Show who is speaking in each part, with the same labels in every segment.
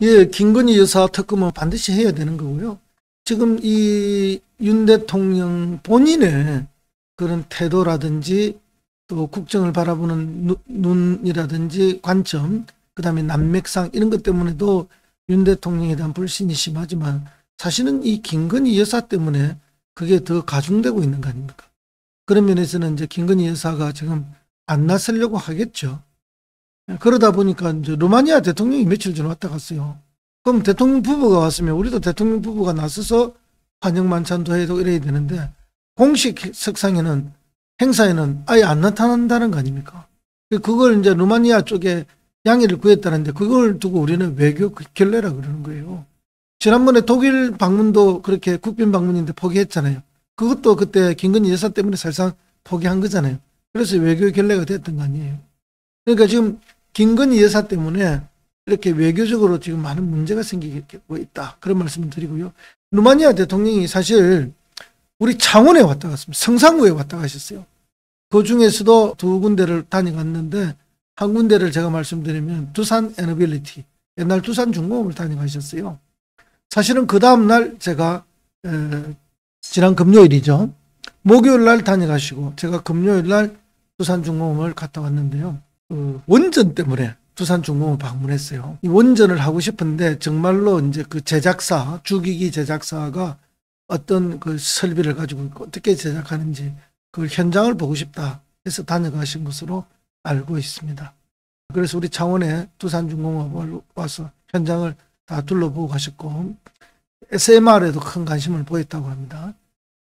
Speaker 1: 예, 김건희 여사 특검은 반드시 해야 되는 거고요. 지금 이 윤 대통령 본인의 그런 태도라든지 또 국정을 바라보는 눈이라든지 관점, 그다음에 난맥상 이런 것 때문에도 윤 대통령에 대한 불신이 심하지만 사실은 이 김건희 여사 때문에 그게 더 가중되고 있는 거 아닙니까? 그런 면에서는 이제 김건희 여사가 지금 안 나서려고 하겠죠. 그러다 보니까 이제 루마니아 대통령이 며칠 전에 왔다 갔어요. 그럼 대통령 부부가 왔으면 우리도 대통령 부부가 나서서 환영 만찬도 해도 이래야 되는데 공식 석상에는 행사에는 아예 안 나타난다는 거 아닙니까? 그걸 이제 루마니아 쪽에 양해를 구했다는데 그걸 두고 우리는 외교 결례라 그러는 거예요. 지난번에 독일 방문도 그렇게 국빈 방문인데 포기했잖아요. 그것도 그때 김건희 여사 때문에 사실상 포기한 거잖아요. 그래서 외교 결례가 됐던 거 아니에요. 그러니까 지금 김건희 여사 때문에 이렇게 외교적으로 지금 많은 문제가 생기고 있다. 그런 말씀을 드리고요. 루마니아 대통령이 사실 우리 창원에 왔다 갔습니다. 성산구에 왔다 가셨어요. 그 중에서도 두 군데를 다녀갔는데 한 군데를 제가 말씀드리면 두산 에너빌리티, 옛날 두산중공업을 다녀가셨어요. 사실은 그 다음날 제가 지난 금요일이죠. 목요일 날 다녀가시고 제가 금요일 날 두산중공업을 갔다 왔는데요. 원전 때문에 두산중공업 방문했어요. 이 원전을 하고 싶은데 정말로 이제 그 제작사, 주기기 제작사가 어떤 그 설비를 가지고 어떻게 제작하는지 그 현장을 보고 싶다 해서 다녀가신 것으로 알고 있습니다. 그래서 우리 창원에 두산중공업을 와서 현장을 다 둘러보고 가셨고 SMR에도 큰 관심을 보였다고 합니다.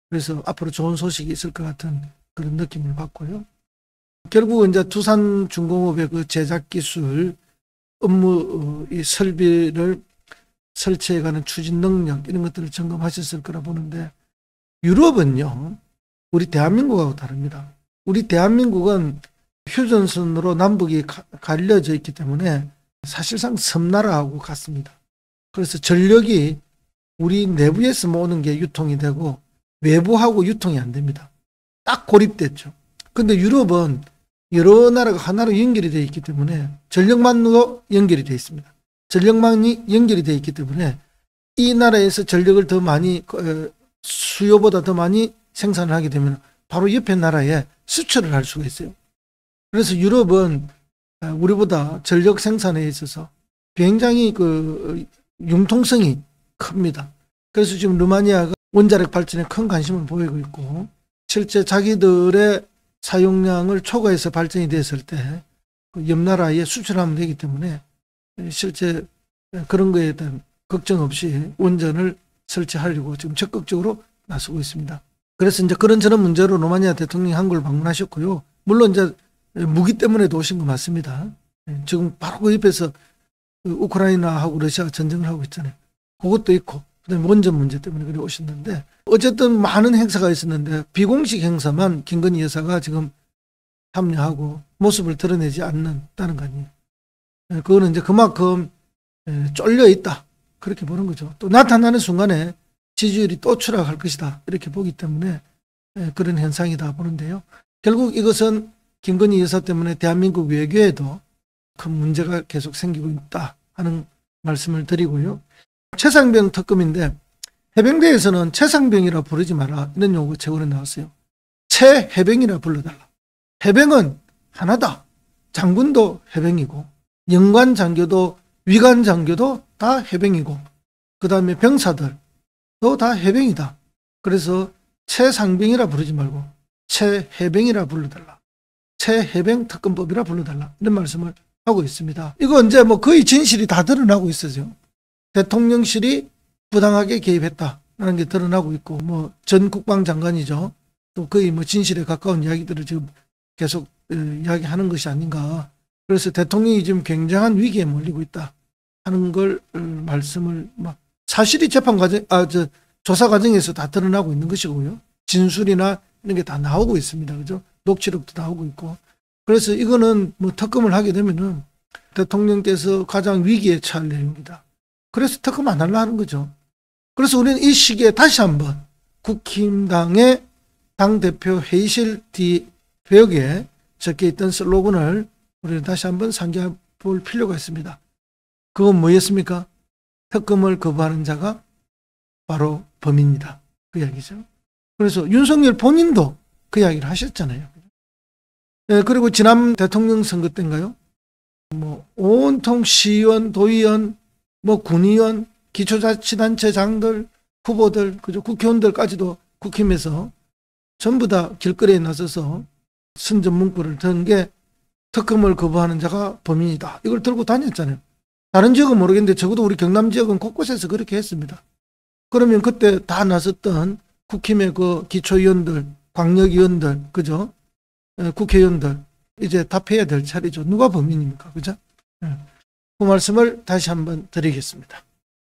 Speaker 1: 그래서 앞으로 좋은 소식이 있을 것 같은 그런 느낌을 받고요. 결국은 이제 두산중공업의 그 제작 기술, 업무, 이 설비를 설치해가는 추진 능력 이런 것들을 점검하셨을 거라 보는데 유럽은요, 우리 대한민국하고 다릅니다. 우리 대한민국은 휴전선으로 남북이 갈려져 있기 때문에 사실상 섬나라하고 같습니다. 그래서 전력이 우리 내부에서 모으는 게 유통이 되고 외부하고 유통이 안 됩니다. 딱 고립됐죠. 근데 유럽은 여러 나라가 하나로 연결이 되어 있기 때문에 전력망도 연결이 되어 있습니다. 전력망이 연결이 되어 있기 때문에 이 나라에서 전력을 더 많이 수요보다 더 많이 생산을 하게 되면 바로 옆에 나라에 수출을 할 수가 있어요. 그래서 유럽은 우리보다 전력 생산에 있어서 굉장히 그 융통성이 큽니다. 그래서 지금 루마니아가 원자력 발전에 큰 관심을 보이고 있고 실제 자기들의 사용량을 초과해서 발전이 됐을 때 옆 나라에 수출하면 되기 때문에 실제 그런 거에 대한 걱정 없이 원전을 설치하려고 지금 적극적으로 나서고 있습니다. 그래서 이제 그런저런 문제로 루마니아 대통령이 한국을 방문하셨고요. 물론 이제 무기 때문에도 오신 거 맞습니다. 지금 바로 그 옆에서 우크라이나하고 러시아가 전쟁을 하고 있잖아요. 그것도 있고 그다음에 원전 문제 때문에 그래 오셨는데 어쨌든 많은 행사가 있었는데 비공식 행사만 김건희 여사가 지금 참여하고 모습을 드러내지 않는다는 거 아니에요. 그거는 이제 그만큼 쫄려 있다 그렇게 보는 거죠. 또 나타나는 순간에 지지율이 또 추락할 것이다 이렇게 보기 때문에 그런 현상이다 보는데요. 결국 이것은 김건희 여사 때문에 대한민국 외교에도 큰 문제가 계속 생기고 있다 하는 말씀을 드리고요. 최상병 특검인데 해병대에서는 최상병이라 부르지 마라 이런 요구 최근에 나왔어요. 최해병이라 불러달라. 해병은 하나다. 장군도 해병이고 영관 장교도 위관 장교도 다 해병이고 그 다음에 병사들도 다 해병이다. 그래서 최상병이라 부르지 말고 최해병이라 불러달라. 최해병 특검법이라 불러달라. 이런 말씀을 하고 있습니다. 이거 이제 뭐 거의 진실이 다 드러나고 있어요. 대통령실이 부당하게 개입했다라는 게 드러나고 있고 뭐 전 국방장관이죠. 또 거의 뭐 진실에 가까운 이야기들을 지금 계속 이야기하는 것이 아닌가. 그래서 대통령이 지금 굉장한 위기에 몰리고 있다 하는 걸 말씀을 막 사실이 재판 과정 조사 과정에서 다 드러나고 있는 것이고요. 진술이나 이런 게 다 나오고 있습니다. 그죠? 녹취록도 나오고 있고. 그래서 이거는 뭐 특검을 하게 되면은 대통령께서 가장 위기에 처할 내용이다. 그래서 특검 안 하려고 하는 거죠. 그래서 우리는 이 시기에 다시 한번 국힘당의 당대표 회의실 뒤 벽에 적혀있던 슬로건을 우리는 다시 한번 상기해 볼 필요가 있습니다. 그건 뭐였습니까? 특검을 거부하는 자가 바로 범인이다. 그 이야기죠. 그래서 윤석열 본인도 그 이야기를 하셨잖아요. 네, 그리고 지난 대통령 선거 때인가요? 온통 시의원, 도의원, 군의원, 기초자치단체장들, 후보들, 그죠? 국회의원들까지도 국힘에서 전부 다 길거리에 나서서 선전 문구를 든 게 특검을 거부하는 자가 범인이다. 이걸 들고 다녔잖아요. 다른 지역은 모르겠는데 적어도 우리 경남 지역은 곳곳에서 그렇게 했습니다. 그러면 그때 다 나섰던 국힘의 그 기초의원들, 광역의원들, 그죠? 국회의원들 이제 답해야 될 차례죠. 누가 범인입니까? 그죠? 그 말씀을 다시 한번 드리겠습니다.